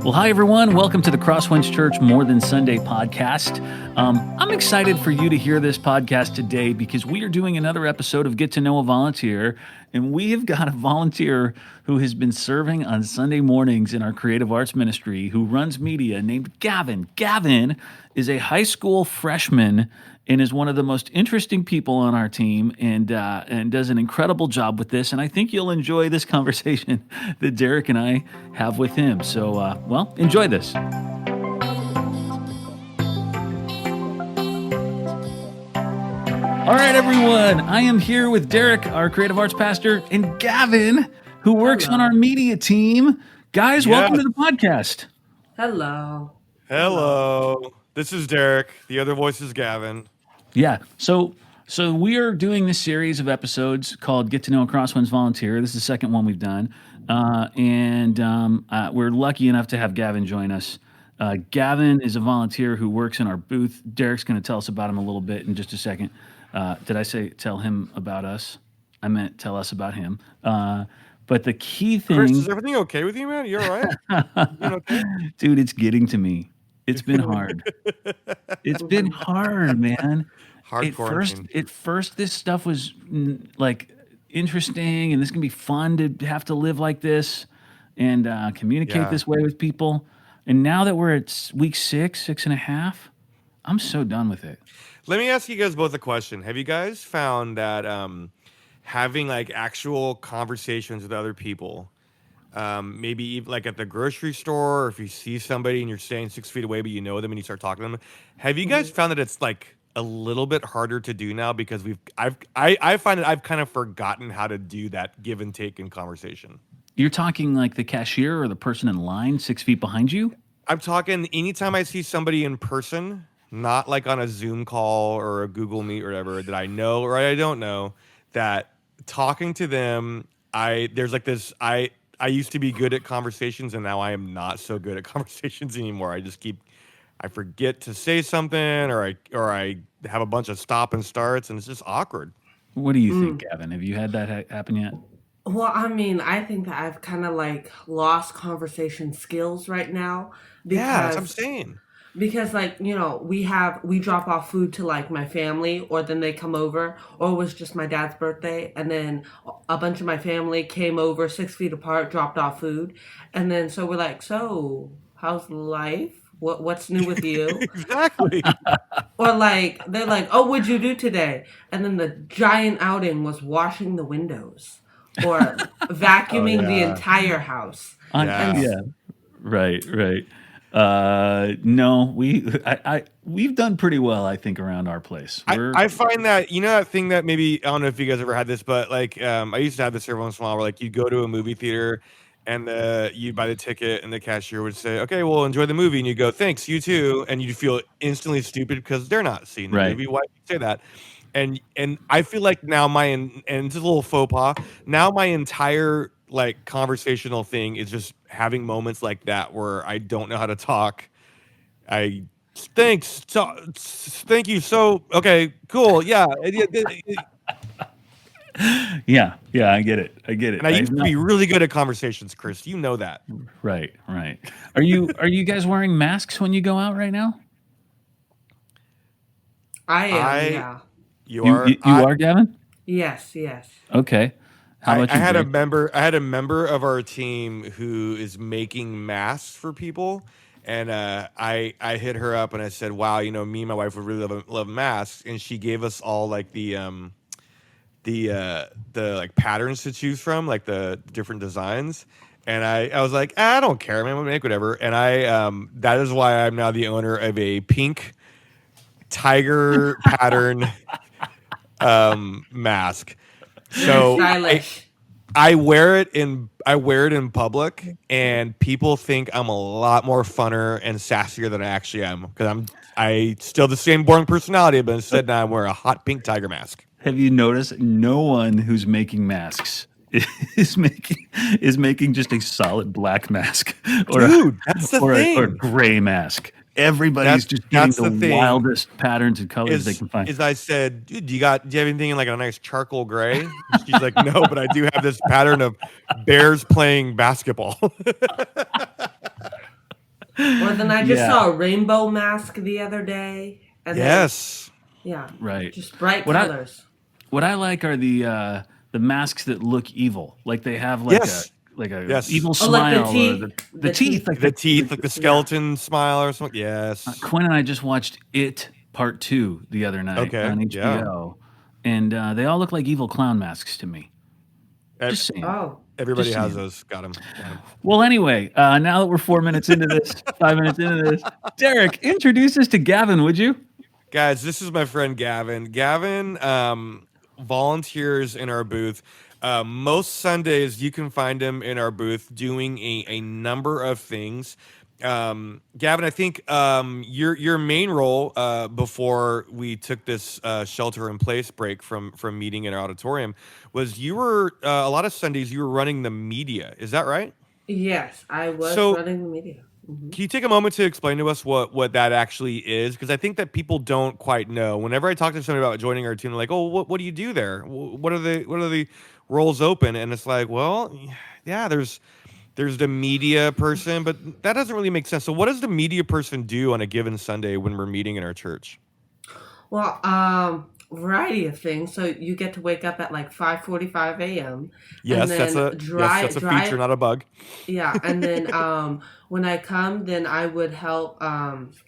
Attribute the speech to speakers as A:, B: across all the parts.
A: Well, hi, everyone. Welcome to the Crosswinds Church More Than Sunday podcast. I'm excited for you to hear this podcast today because we are doing another episode of Get to Know a Volunteer, and we have got a volunteer who has been serving on Sunday mornings in our creative arts ministry who runs media named Gavin. Gavin is a high school freshman and is one of the most interesting people on our team and does an incredible job with this. And I think you'll enjoy this conversation that Derek and I have with him. So, well, enjoy this. All right, everyone. I am here with Derek, our creative arts pastor, and Gavin, who works on our media team. Guys, welcome to the podcast.
B: Hello. This is Derek. The other voice is Gavin.
A: Yeah. So we are doing this series of episodes called Get to Know a Crosswinds Volunteer. This is the second one we've done. We're lucky enough to have Gavin join us. Gavin is a volunteer who works in our booth. Derek's going to tell us about him a little bit in just a second. Did I say tell him about us? I meant tell us about him. But the key thing...
B: Chris, is everything okay with you, man? You all right?
A: Okay? Dude, it's getting to me. It's been hard. It's been hard, man. At first, this stuff was like interesting, and this can be fun to have to live like this and communicate this way with people. And now that we're at week 6.5, I'm so done with it.
B: Let me ask you guys both a question. Have you guys found that having like actual conversations with other people, maybe like at the grocery store, or if you see somebody and you're staying 6 feet away, but you know them and you start talking to them, have you guys found that it's like a little bit harder to do now because I find that I've kind of forgotten how to do that give and take in conversation?
A: You're talking like the cashier or the person in line 6 feet behind you?
B: I'm talking anytime I see somebody in person, not like on a Zoom call or a Google Meet or whatever, that I know or I don't know, that talking to them, there's like this, I used to be good at conversations, and now I am not so good at conversations anymore. I forget to say something, or I have a bunch of stop and starts, and it's just awkward.
A: What do you think, Gavin? Have you had that happen yet?
C: Well, I mean, I think that I've kind of like lost conversation skills right now.
B: Yeah, that's what I'm saying.
C: Because like, you know, we drop off food to like my family, or then they come over, or it was just my dad's birthday, and then a bunch of my family came over 6 feet apart, dropped off food, and then so we're like, so how's life? What's new with you?
B: Exactly.
C: Or like they're like, oh, what'd you do today? And then the giant outing was washing the windows or vacuuming the entire house.
A: Right. No, we've done pretty well, I think, around our place.
B: I find that, you know, that thing that maybe, I don't know if you guys ever had this, but like I used to have this every once in a while where like you go to a movie theater and you buy the ticket and the cashier would say, okay, well, enjoy the movie. And you go, thanks, you too. And you feel instantly stupid because they're not seeing the movie. Why do you say that? And I feel like now and it's a little faux pas, now my entire like conversational thing is just having moments like that where I don't know how to talk. Thank you. So, okay, cool. Yeah.
A: Yeah, I get it.
B: And I used to be really good at conversations, Chris. You know that.
A: Right. Are you guys wearing masks when you go out right now?
C: I am, yeah.
A: You are, Gavin?
C: Yes.
A: Okay. How about
B: I had a member of our team who is making masks for people, and I hit her up and I said, wow, you know, me and my wife would really love masks, and she gave us all like the like patterns to choose from, like the different designs. And I was like, I don't care, man, we'll make whatever. And that is why I'm now the owner of a pink tiger pattern mask. So I wear it in public, and people think I'm a lot more funner and sassier than I actually am, because I still the same boring personality, but instead now I'm wearing a hot pink tiger mask.
A: Have you noticed no one who's making masks is making just a solid black mask or a gray mask? Everybody's just getting the wildest patterns and colors they can find.
B: As I said, dude, do you have anything in like a nice charcoal gray? She's like, no, but I do have this pattern of bears playing basketball.
C: Or then I just
A: Yeah,
C: saw a rainbow mask the other day, and then
B: Yes.
C: yeah,
A: right.
C: just bright
A: What I
C: colors.
A: what I like are the masks that look evil, like they have
B: Yes.
A: like a
B: Yes.
A: evil
C: Oh, like the
A: smile or
C: teeth,
A: the
C: the
A: teeth,
C: teeth.
A: like
B: The teeth, like the
C: Yeah.
B: skeleton smile or something. Yes.
A: Quinn and I just watched It Part Two the other night
B: Okay.
A: on
B: Yeah.
A: HBO, and they all look like evil clown masks to me.
B: Ev-
A: Just saying.
C: Oh,
B: Everybody
A: Just
B: has
A: saying.
B: those. Got him. Got him.
A: Well, anyway, now that we're 4 minutes into this, 5 minutes into this, Derek, introduce us to Gavin, would you?
B: Guys, this is my friend Gavin. Gavin volunteers in our booth. Most Sundays, you can find him in our booth doing a number of things. Gavin, I think your main role before we took this shelter in place break from meeting in our auditorium was you were a lot of Sundays you were running the media. Is that right?
C: yes, I was
B: So
C: running the media. Hmm.
B: can you take a moment to explain to us what that actually is? Because I think that people don't quite know. Whenever I talk to somebody about joining our team, they're like, "Oh, what do you do there? What are the roles open?" And it's like, well, yeah, there's the media person, but that doesn't really make sense. So, what does the media person do on a given Sunday when we're meeting in our church?
C: Well, variety of things. So you get to wake up at like 5:45 a.m. and
B: Yes,
C: then
B: that's a feature, not a bug.
C: yeah, and then when I come, then I would help.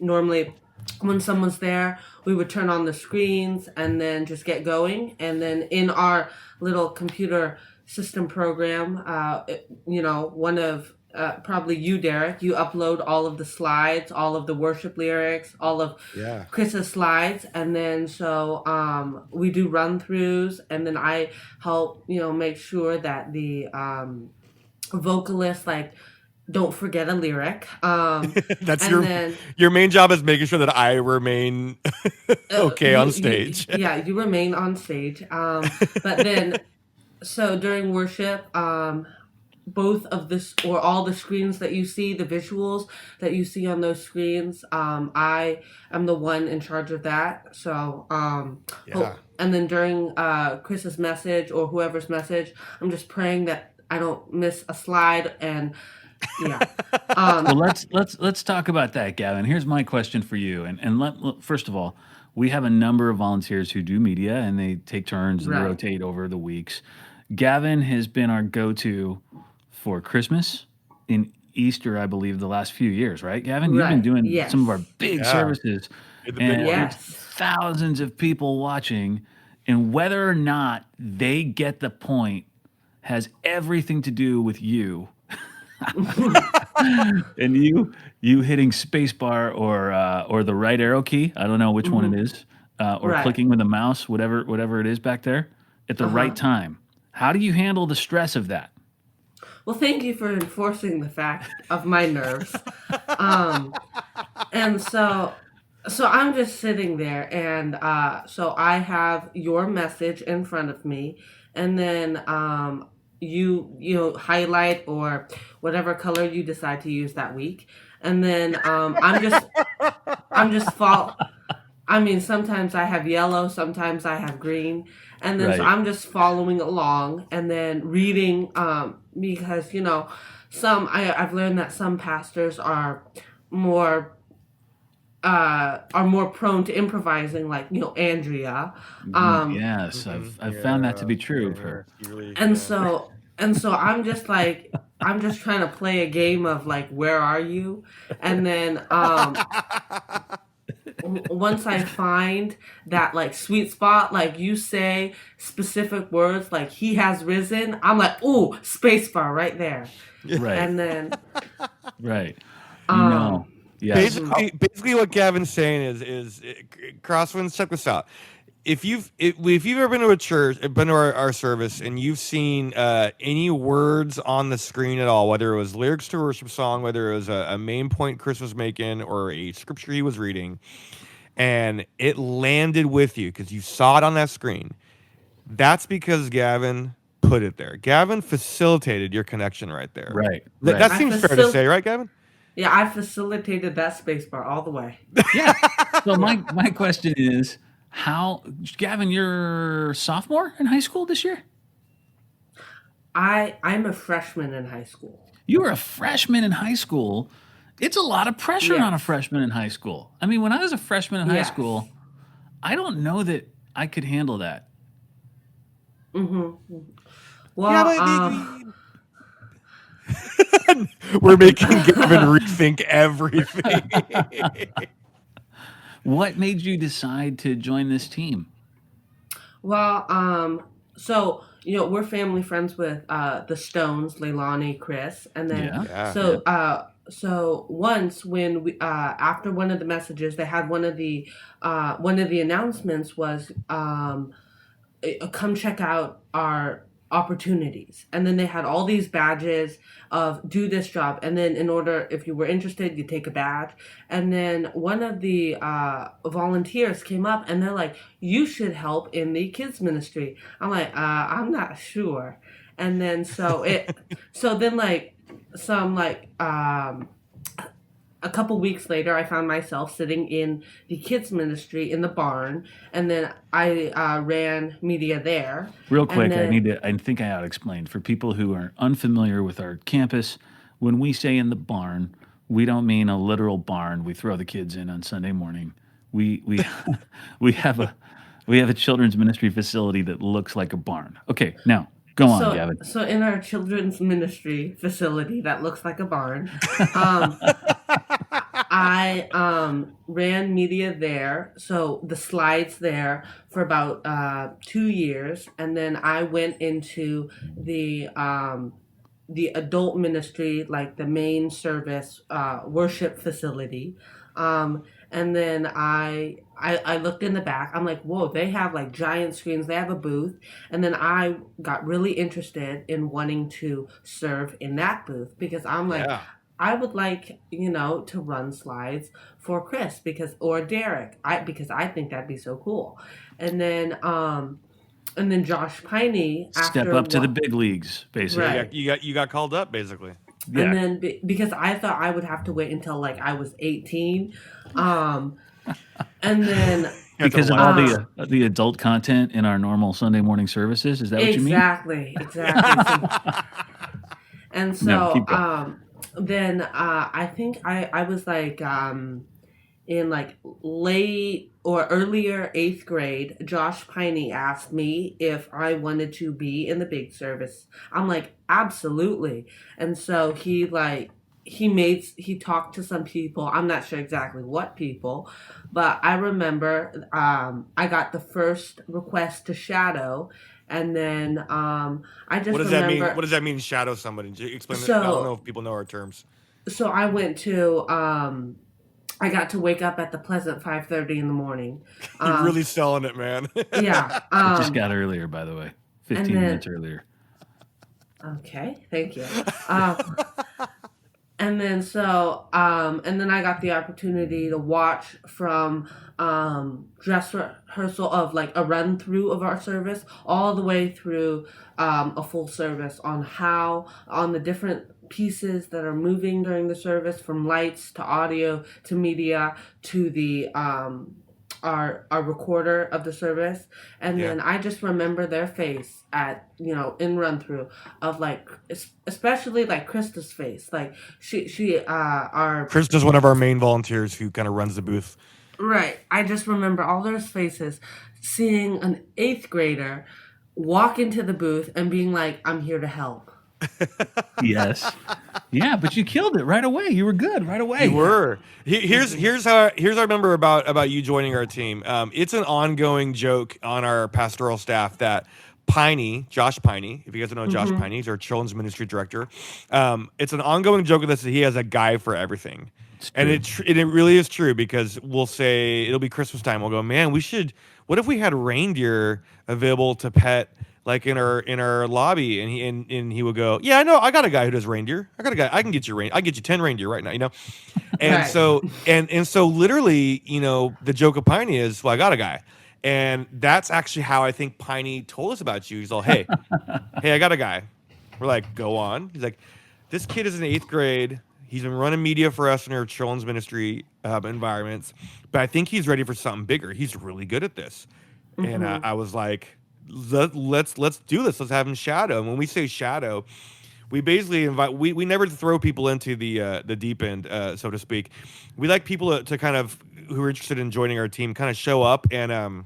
C: Normally, when someone's there, we would turn on the screens and then just get going. And then in our little computer system program, one of probably you, Derek, you upload all of the slides, all of the worship lyrics, all of
B: Yeah.
C: Chris's slides, and then so we do run throughs, and then I help make sure that the vocalists like don't forget a lyric.
B: That's
C: And then
B: your main job is making sure that I remain okay on
C: you
B: stage.
C: yeah, you remain on stage. But then so during worship, both of this or all the screens that you see, the visuals that you see on those screens, I am the one in charge of that. So
B: Yeah.
C: and then during Chris's message or whoever's message, I'm just praying that I don't miss a slide. And yeah.
A: Well,
C: um
A: let's talk about that, Gavin. Here's my question for you. First of all, we have a number of volunteers who do media, and they take turns and they
C: right.
A: rotate over the weeks. Gavin has been our go-to for Christmas and Easter, I believe, the last few years, right, Gavin? You've been
C: Right.
A: doing some of our
C: Yes.
A: big
B: Yeah.
A: services,
B: The big
A: and
B: one.
A: there's
C: Yes.
A: thousands of people watching, and whether or not they get the point has everything to do with you and you hitting spacebar or the right arrow key. I don't know which one
C: Hmm.
A: it is, or
C: Right.
A: clicking with a mouse, whatever it is back there, at the right
C: Uh-huh.
A: time. How do you handle the stress of that?
C: Well, thank you for enforcing the fact of my nerves. Um, and so I'm just sitting there, and so I have your message in front of me, and then highlight or whatever color you decide to use that week, and then I'm just fall. I mean, sometimes I have yellow, sometimes I have green, and then so
A: Right.
C: I'm just following along and then reading because I've learned that some pastors more are more prone to improvising, like Andrea,
A: Yes, I've found that to
B: Yeah.
A: be true of
B: Yeah.
A: her.
B: You really.
C: and
B: Yeah.
C: so I'm just trying to play a game of like, where are you, and then once I find that like sweet spot, like you say specific words like he has risen, I'm like, ooh, space bar right there.
A: Right,
C: And then
A: right. You
C: um
A: know, yes.
C: mhm,
B: Basically, what Gavin's saying is Crosswinds. Check this out. If you've ever been to a church, been to our service, and you've seen any words on the screen at all, whether it was lyrics to a worship song, whether it was a main point Chris was making, or a scripture he was reading, and it landed with you because you saw it on that screen, that's because Gavin put it there. Gavin facilitated your connection right there.
A: Right,
B: That
A: right.
C: I
B: seems fair to
C: facil
B: say, right, Gavin?
C: yeah, I facilitated that space bar all the way.
A: Yeah. So
C: Yeah.
A: my question is, how, Gavin, you're a sophomore in high school this year?
C: I'm a freshman in high school.
A: You were a freshman in high school, It's a lot of pressure on a
C: Yes.
A: freshman in high school. I mean, when I was a freshman in high
C: Yes.
A: school, I don't know that I could handle that.
C: Mm-hmm.
B: Yeah,
C: Well,
B: but we're making Gavin rethink everything.
A: What made you decide to join this team?
C: well, so we're family friends with the Stones, Leilani, Chris, and then
A: Yeah,
B: Yeah.
A: yeah.
C: so once when we after one of the messages, they had one of the announcements was come check out our opportunities, and then they had all these badges of do this job, and then in order, if you were interested, you take a badge, and then one of the volunteers came up and they're like, you should help in the kids ministry. I'm like, I'm not sure. And then so then like some like a couple weeks later, I found myself sitting in the kids ministry in the barn, and then I ran media there.
A: Real
C: And
A: quick,
C: then
A: I think I ought to explain for people who are unfamiliar with our campus. When we say in the barn, we don't mean a literal barn we throw the kids in on Sunday morning. We we have a we have a children's ministry facility that looks like a barn. Okay, now go on, Gavin.
C: so in our children's ministry facility that looks like a barn, um, I ran media there, so the slides there for about 2 years, and then I went into the adult ministry, like the main service worship facility. And then I looked in the back. I'm like, whoa, they have like giant screens. They have a booth. And then I got really interested in wanting to serve in that booth because I'm like,
B: Yeah.
C: I would like, to run slides for Chris or Derek. Because I think that'd be so cool. And then Josh Piney
A: Step
C: after
A: up to the
C: what
A: big leagues, basically.
C: right.
B: You got called up basically.
C: And
A: Yeah.
C: then because I thought I would have to wait until like I was 18. Um and then
A: Because of
B: That's a
A: all
B: lot.
A: the adult content in our normal Sunday morning services. Is that what you mean?
C: exactly. And
A: No,
C: so
A: keep going.
C: then I think I was like in like late or earlier 8th grade, Josh Piney asked me if I wanted to be in the big service. I'm like, absolutely. And so he talked to some people. I'm not sure exactly what people, but I remember I got the first request to shadow, and then I
B: What
C: just
B: does that mean?
C: remember.
B: What does that mean? Shadow somebody? Explain it. I don't know
C: So
B: if people know our terms.
C: so I went to I got to wake up at the pleasant 5:30 in the morning.
B: You're
C: Um,
B: really selling it, man.
C: yeah.
A: It just got earlier, by the way.
C: And
A: 15
C: then
A: minutes earlier.
C: okay, thank you. Um, and then I got the opportunity to watch from dress rehearsal of like a run through of our service all the way through a full service on the different pieces that are moving during the service, from lights to audio to media to the our recorder of the service. And
B: Yeah.
C: then I just remember their face at in run through of like especially like Krista's face, like she our
B: Krista's one of our main volunteers who kind of runs the booth.
C: right. I just remember all those faces, seeing an 8th grader walk into the booth and being like, I'm here to help.
A: Yes. Yeah, but you killed it right away. You were good right away.
B: You were. Here's how I remember about you joining our team. It's an ongoing joke on our pastoral staff that Josh Piney, if you guys don't know Josh
C: Mm-hmm.
B: Piney, he's our children's ministry director. It's an ongoing joke with us that he has a guy for everything.
A: It's
B: And
A: true.
B: it really is true, because we'll say it'll be Christmas time. We'll go, man, what if we had reindeer available to pet like in our lobby? And he would go, yeah, I know, I got a guy who does reindeer. I got a guy, I can get you I get you 10 reindeer right now, And
C: Right.
B: so literally, the joke of Piney is, well, I got a guy. And that's actually how I think Piney told us about you. He's all, hey, I got a guy. We're like, go on. He's like, this kid is in 8th grade. He's been running media for us in our children's ministry environments, but I think he's ready for something bigger. He's really good at this. And
C: Mm-hmm.
B: I was like, let's do this. Let's have him shadow. And when we say shadow, we basically invite. We never throw people into the deep end, so to speak. We like people to kind of who are interested in joining our team, kind of show up and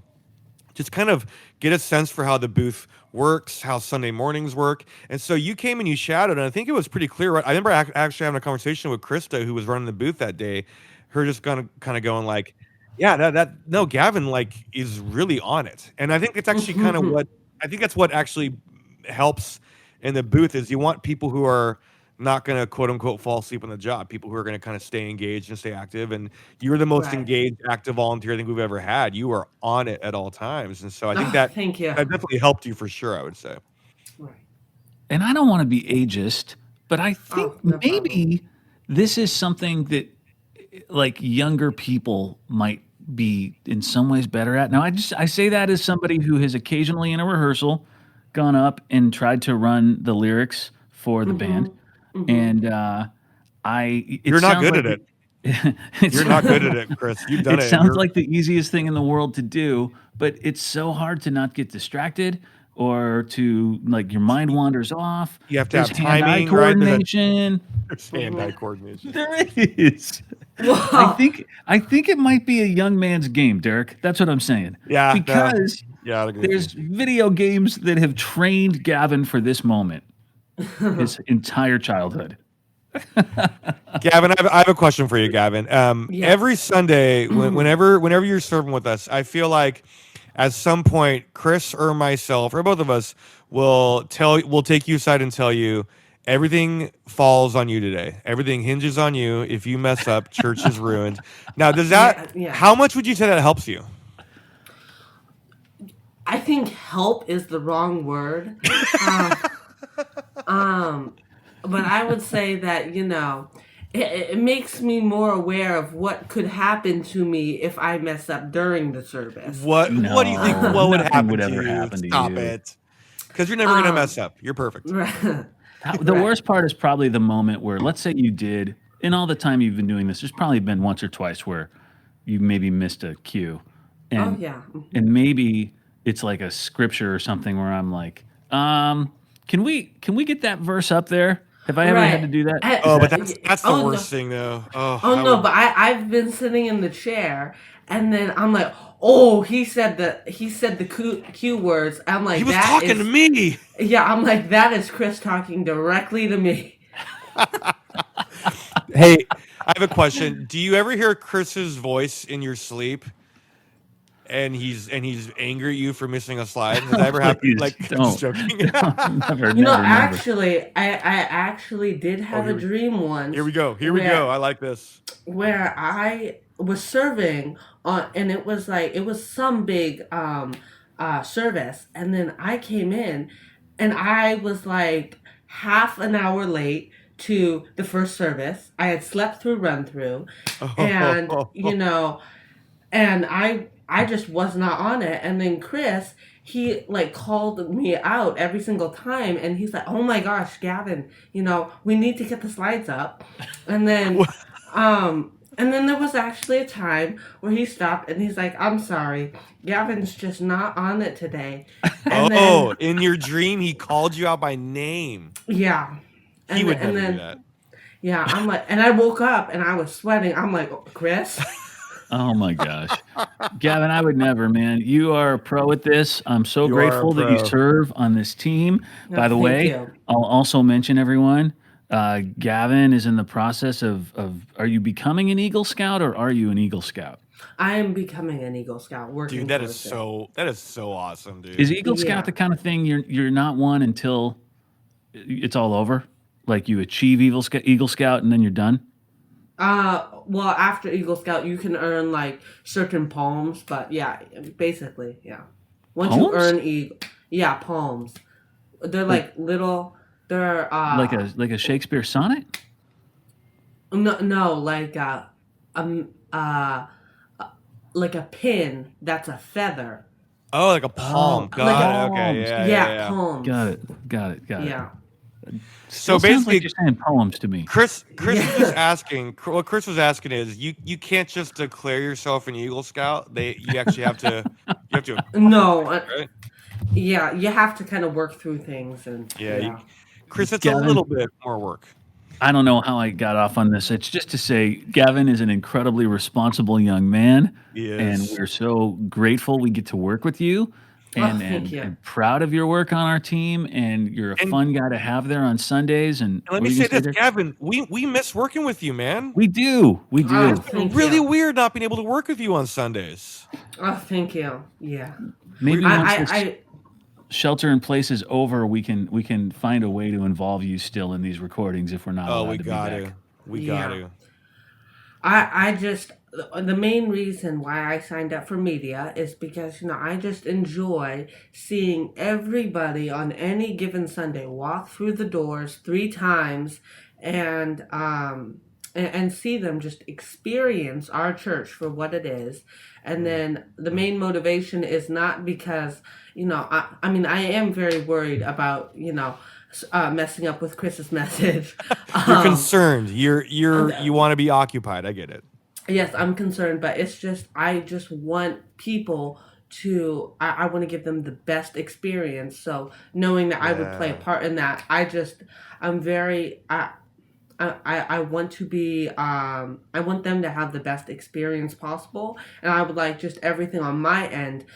B: just kind of get a sense for how the booth works, how Sunday mornings work. And so you came and you shadowed, and I think it was pretty clear. Right? I remember actually having a conversation with Krista, who was running the booth that day. Her just kind of going like, "Yeah, that no, Gavin like is really on it." And I think it's actually kind of what I think that's what actually helps in the booth is you want people who are not going to quote unquote fall asleep on the job, people who are going to kind of stay engaged and stay active. And you're the most
C: Right.
B: engaged, active volunteer I think we've ever had. You are on it at all times. And so I think
C: Oh,
B: that
C: thank you.
B: that definitely helped you for sure, I would say.
C: Right.
A: And I don't want to be ageist, but I think
C: Oh, no problem.
A: maybe this is something that like younger people might be in some ways better at. Now, I say that as somebody who has occasionally in a rehearsal gone up and tried to run the lyrics for the band, and it
B: You're not
A: sounds
B: good
A: like
B: at it.
A: it
B: You're not good at it, Chris. You've done
A: it
B: it.
A: sounds like the easiest thing in the world to do, but it's so hard to not get distracted or to like your mind wanders off.
B: You have to
A: There's
B: have
A: hand-eye
B: timing, right?
A: coordination.
B: There's hand-eye coordination.
A: There is.
C: Well,
A: I think it might be a young man's game, Derek. That's what I'm saying.
B: Yeah, no.
A: Because
B: Yeah, I'd agree with
A: there's video games that have trained Gavin for this moment his entire childhood.
B: Gavin, I have a question for you, Gavin.
C: Yes.
B: Every Sunday, whenever you're serving with us, I feel like at some point, Chris or myself or both of us will take you aside and tell you everything falls on you today. Everything hinges on you. If you mess up, church is ruined. Now, does that?
C: Yeah.
B: How much would you say that helps you?
C: I think help is the wrong word. But I would say that, it makes me more aware of what could happen to me if I mess up during the service.
B: What do you think? What would
A: nothing
B: happen
A: would
B: to
A: ever
B: you?
A: happen to
B: Stop
A: you.
B: it. Because you're never gonna mess up. You're perfect.
A: The worst part is probably the moment where, let's say you did, in all the time you've been doing this, there's probably been once or twice where you maybe missed a cue. And,
C: Oh, yeah.
A: And maybe it's like a scripture or something where I'm like, can we get that verse up there? Have I ever had to do that?
B: Oh, but that's the worst thing, though.
C: But I've been sitting in the chair, and then I'm like, oh, he said the cue words. I'm like,
B: he was talking to me.
C: Yeah, I'm like, that is Chris talking directly to me.
B: Hey, I have a question. Do you ever hear Chris's voice in your sleep? And he's angry at you for missing a slide. Has that ever happened? Like, just joking.
A: Never.
C: Actually, I actually did have a dream once.
B: Here we go. I like this.
C: Where I was serving and it was some big service, and then I came in, and I was like half an hour late to the first service. I had slept through run through, and and I just was not on it. And then Chris, he like called me out every single time, and he's like, "Oh my gosh, Gavin, we need to get the slides up." And then there was actually a time where he stopped and he's like, "I'm sorry, Gavin's just not on it today." And
B: in your dream, he called you out by name.
C: Yeah.
B: He would never do that.
C: Yeah, I'm like, and I woke up and I was sweating. I'm like, Chris?
A: Oh my gosh. Gavin, I would never, man. You are a pro at this. I'm so grateful that you serve on this team.
C: No,
A: By the way,
C: you.
A: I'll also mention everyone, Gavin is in the process of are you becoming an Eagle Scout or are you an Eagle Scout?
C: I am becoming an Eagle Scout. Working.
B: Dude, that is so awesome, dude.
A: Is Eagle Scout the kind of thing you're not one until it's all over? Like you achieve Eagle Scout and then you're done?
C: Well, after Eagle Scout, you can earn like certain palms, but yeah, basically, yeah. Once
A: palms?
C: you earn palms. They're like little. They're
A: like a Shakespeare sonnet.
C: No, like a pin that's a feather.
B: Oh, like a palm. Got it. Okay, yeah.
C: Palms.
A: Got it.
C: Yeah.
B: So
A: basically,
B: basically,
A: you're saying poems to me.
B: Chris was just asking. What Chris was asking is, you can't just declare yourself an Eagle Scout. You actually have to. You have to.
C: No.
B: Right?
C: Yeah, you have to kind of work through things and.
B: Chris, it's a
A: Gavin,
B: little bit more work.
A: I don't know how I got off on this. It's just to say Gavin is an incredibly responsible young man, and
B: Yes.
A: we're so grateful we get to work with you.
C: Thank you.
A: And proud of your work on our team, and you're a
B: And-
A: fun guy to have there on Sundays. And
B: And let me say this, Gavin, we miss working with you, man.
A: we do.
B: It's
C: Thank
B: really
C: you.
B: weird not being able to work with you on Sundays.
C: Oh, thank you. Yeah.
A: Maybe once this
C: I
A: shelter in place is over, we can find a way to involve you still in these recordings if we're not allowed
B: we
A: to
B: got
A: be
B: to.
A: back.
B: We
C: Yeah.
B: got to.
C: I just, the main reason why I signed up for media is because, I just enjoy seeing everybody on any given Sunday walk through the doors 3 times and see them just experience our church for what it is. And then the main motivation is not because, I mean, I am very worried about, messing up with Chris's message.
B: You're concerned. You want to be occupied. I get it.
C: Yes, I'm concerned, but it's just, I just want people to, I want to give them the best experience. So knowing that I would play a part in that, I'm very, I want to be, I want them to have the best experience possible. And I would like just everything on my end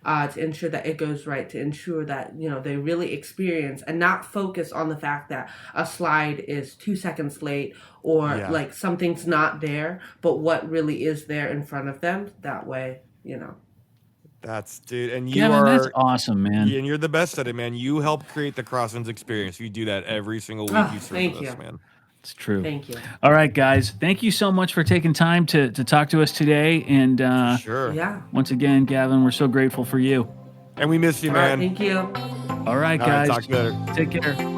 C: to ensure that it goes right, to ensure that, they really experience and not focus on the fact that a slide is 2 seconds late or like something's not there, but what really is there in front of them. That way,
B: That's, dude, and you
A: Gavin, that's
B: are
A: awesome, man.
B: and you're the best at it, man. You help create the Crosswinds experience. You do that every single week. You serve
C: thank
B: with us,
C: you.
B: man.
A: It's true.
C: Thank you.
A: All right, guys. Thank you so much for taking time to talk to us today. And
B: Sure.
C: Yeah.
A: once again, Gavin, we're so grateful for you.
B: And we miss you,
C: All right,
B: man.
C: thank you.
A: All right,
B: All right,
A: guys.
B: talk to you later.
A: Take care.